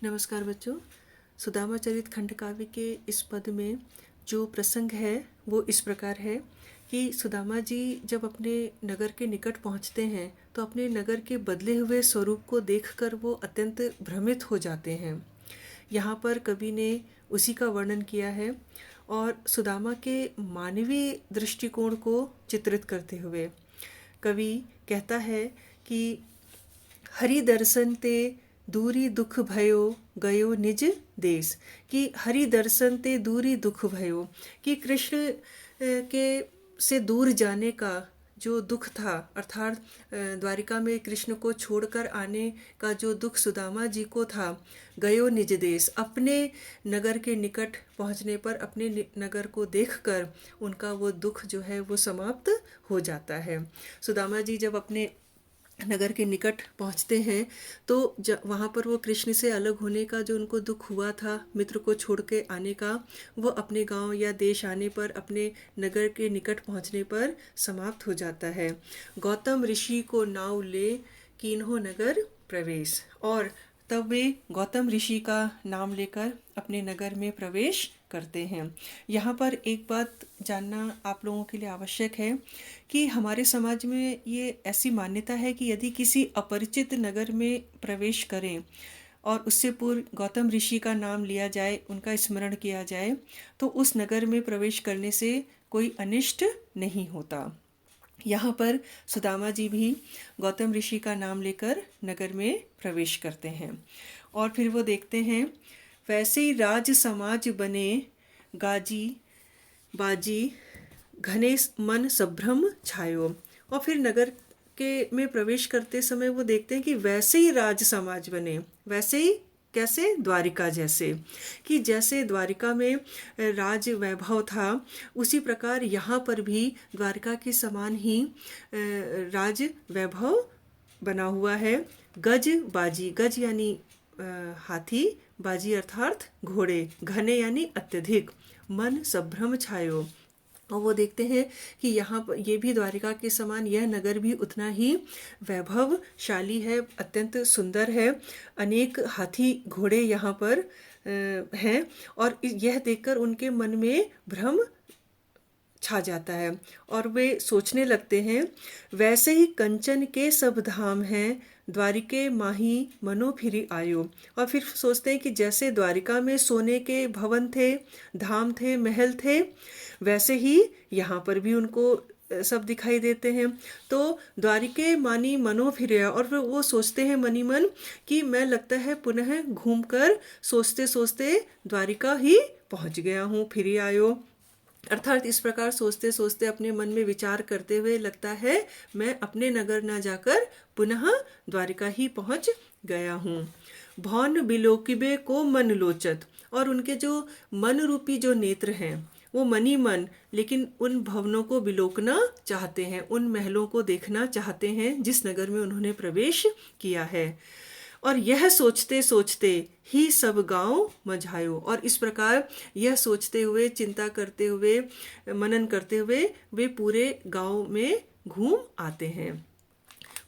नमस्कार बच्चों। सुदामा चरित खंड काव्य के इस पद में जो प्रसंग है वो इस प्रकार है कि सुदामा जी जब अपने नगर के निकट पहुंचते हैं तो अपने नगर के बदले हुए स्वरूप को देखकर वो अत्यंत भ्रमित हो जाते हैं। यहाँ पर कवि ने उसी का वर्णन किया है और सुदामा के मानवीय दृष्टिकोण को चित्रित करते हुए कवि कहता है कि हरि दर्शन ते दूरी दुख भयो गयो निज देश। कि हरि दर्शन ते दूरी दुख भयो, कि कृष्ण के से दूर जाने का जो दुख था, अर्थात द्वारिका में कृष्ण को छोड़कर आने का जो दुख सुदामा जी को था, गयो निज देश, अपने नगर के निकट पहुंचने पर अपने नगर को देखकर उनका वो दुख जो है वो समाप्त हो जाता है। सुदामा जी जब अपने नगर के निकट पहुंचते हैं तो वहाँ पर वो कृष्ण से अलग होने का जो उनको दुख हुआ था, मित्र को छोड़ के आने का, वो अपने गांव या देश आने पर, अपने नगर के निकट पहुंचने पर समाप्त हो जाता है। गौतम ऋषि को नाव ले कीन्हो नगर प्रवेश, और तब वे गौतम ऋषि का नाम लेकर अपने नगर में प्रवेश करते हैं। यहाँ पर एक बात जानना आप लोगों के लिए आवश्यक है कि हमारे समाज में ये ऐसी मान्यता है कि यदि किसी अपरिचित नगर में प्रवेश करें और उससे पूर्व गौतम ऋषि का नाम लिया जाए, उनका स्मरण किया जाए, तो उस नगर में प्रवेश करने से कोई अनिष्ट नहीं होता। यहाँ पर सुदामा जी भी गौतम ऋषि का नाम लेकर नगर में प्रवेश करते हैं और फिर वो देखते हैं, वैसे ही राज समाज बने गाजी बाजी घने मन संभ्रम छायो। और फिर नगर के में प्रवेश करते समय वो देखते हैं कि वैसे ही राज समाज बने, वैसे ही कैसे, द्वारिका जैसे, कि जैसे द्वारिका में राज वैभव था उसी प्रकार यहाँ पर भी द्वारिका के समान ही राज वैभव बना हुआ है। गज बाजी, गज यानी हाथी, बाजी अर्थात घोड़े, घने यानी अत्यधिक, मन संभ्रम छायो। और वो देखते हैं कि यहाँ पर ये भी द्वारिका के समान यह नगर भी उतना ही वैभवशाली है, अत्यंत सुंदर है। अनेक हाथी घोड़े यहाँ पर हैं और यह देखकर उनके मन में भ्रम छा जाता है और वे सोचने लगते हैं, वैसे ही कंचन के सब धाम हैं, द्वारिके माही मनो फिरी आयो। और फिर सोचते हैं कि जैसे द्वारिका में सोने के भवन थे, धाम थे, महल थे, वैसे ही यहाँ पर भी उनको सब दिखाई देते हैं। तो द्वारिके मानी मनो फिरे, और फिर वो सोचते हैं मनी मन कि मैं लगता है पुनः घूमकर सोचते सोचते द्वारिका ही पहुँच गया हूँ, फिरी आयो। अर्थात इस प्रकार सोचते सोचते अपने मन में विचार करते हुए लगता है मैं अपने नगर न जाकर पुनः द्वारिका ही पहुंच गया हूँ। भौन बिलोकिबे को मन लोचत, और उनके जो मन रूपी जो नेत्र हैं वो मनी मन लेकिन उन भवनों को बिलोकना चाहते हैं, उन महलों को देखना चाहते हैं जिस नगर में उन्होंने प्रवेश किया है। और यह सोचते सोचते ही सब गांव मझायो, और इस प्रकार यह सोचते हुए, चिंता करते हुए, मनन करते हुए वे पूरे गांव में घूम आते हैं।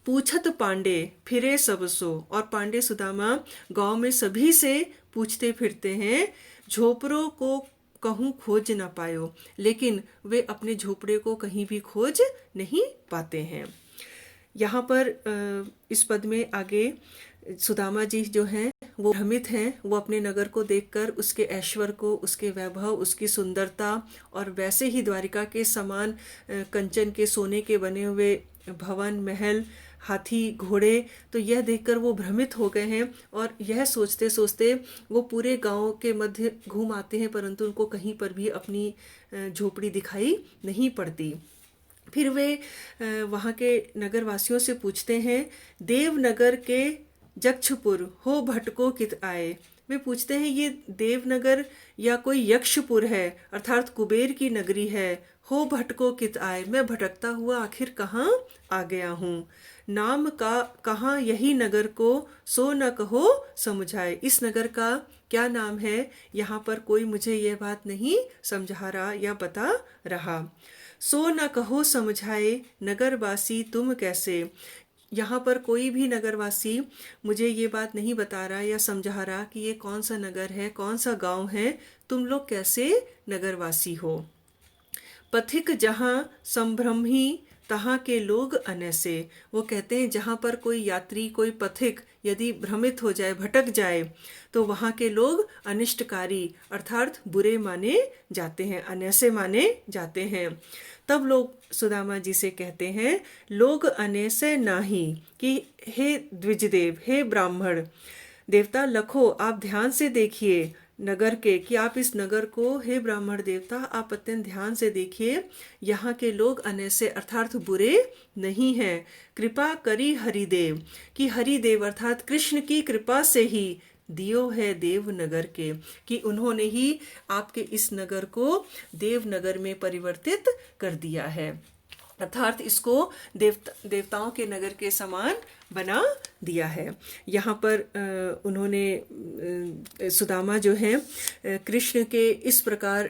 पूछत पांडे फिरे सब सो, और पांडे सुदामा गांव में सभी से पूछते फिरते हैं। झोपड़ों को कहूँ खोज न पायो, लेकिन वे अपने झोपड़े को कहीं भी खोज नहीं पाते हैं। यहाँ पर इस पद में आगे सुदामा जी जो हैं वो भ्रमित हैं, वो अपने नगर को देखकर उसके ऐश्वर्य को, उसके वैभव, उसकी सुंदरता और वैसे ही द्वारिका के समान कंचन के सोने के बने हुए भवन, महल, हाथी घोड़े, तो यह देखकर वो भ्रमित हो गए हैं और यह सोचते सोचते वो पूरे गांव के मध्य घूम आते हैं, परंतु उनको कहीं पर भी अपनी झोपड़ी दिखाई नहीं पड़ती। फिर वे वहाँ के नगरवासियों से पूछते हैं, देवनगर के जक्षपुर हो भटको कित आए। वे पूछते हैं ये देवनगर या कोई यक्षपुर है, अर्थात कुबेर की नगरी है, हो भटको कित आए, मैं भटकता हुआ आखिर कहाँ आ गया हूँ। नाम का कहाँ यही नगर को, सो न कहो समझाए, इस नगर का क्या नाम है, यहाँ पर कोई मुझे यह बात नहीं समझा रहा या बता रहा। सो न कहो समझाए नगरवासी तुम कैसे, यहाँ पर कोई भी नगरवासी मुझे ये बात नहीं बता रहा या समझा रहा कि ये कौन सा नगर है, कौन सा गांव है, तुम लोग कैसे नगरवासी हो। पथिक जहाँ संभ्रमी तहाँ के लोग अनैसे। वो कहते हैं जहाँ पर कोई यात्री, कोई पथिक यदि भ्रमित हो जाए, भटक जाए, तो वहाँ के लोग अनिष्टकारी अर्थात बुरे माने जाते हैं, अनैसे माने जाते हैं। तब लोग सुदामा जी से कहते हैं, लोग अनैसे नाही, कि हे द्विजदेव, हे ब्राह्मण देवता लखो, आप ध्यान से देखिए नगर के, कि आप इस नगर को, हे ब्राह्मण देवता, आप अत्यंत ध्यान से देखिए, यहाँ के लोग अनैसे अर्थात बुरे नहीं हैं। कृपा करी हरिदेव, कि हरिदेव अर्थात कृष्ण की कृपा से ही दियो है देवनगर के, कि उन्होंने ही आपके इस नगर को देवनगर में परिवर्तित कर दिया है, अर्थात इसको देवताओं के नगर के समान बना दिया है। यहाँ पर उन्होंने सुदामा जो हैं कृष्ण के इस प्रकार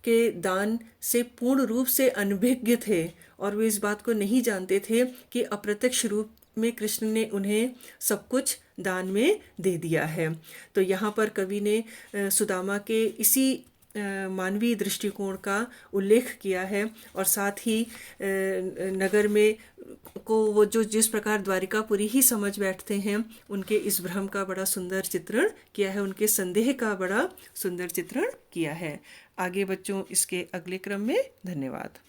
के दान से पूर्ण रूप से अनभिज्ञ थे, और वे इस बात को नहीं जानते थे कि अप्रत्यक्ष रूप में कृष्ण ने उन्हें सब कुछ दान में दे दिया है। तो यहाँ पर कवि ने सुदामा के इसी मानवीय दृष्टिकोण का उल्लेख किया है, और साथ ही नगर में को वो जो जिस प्रकार द्वारिकापुरी ही समझ बैठते हैं, उनके इस भ्रम का बड़ा सुंदर चित्रण किया है, उनके संदेह का बड़ा सुंदर चित्रण किया है। आगे बच्चों इसके अगले क्रम में। धन्यवाद।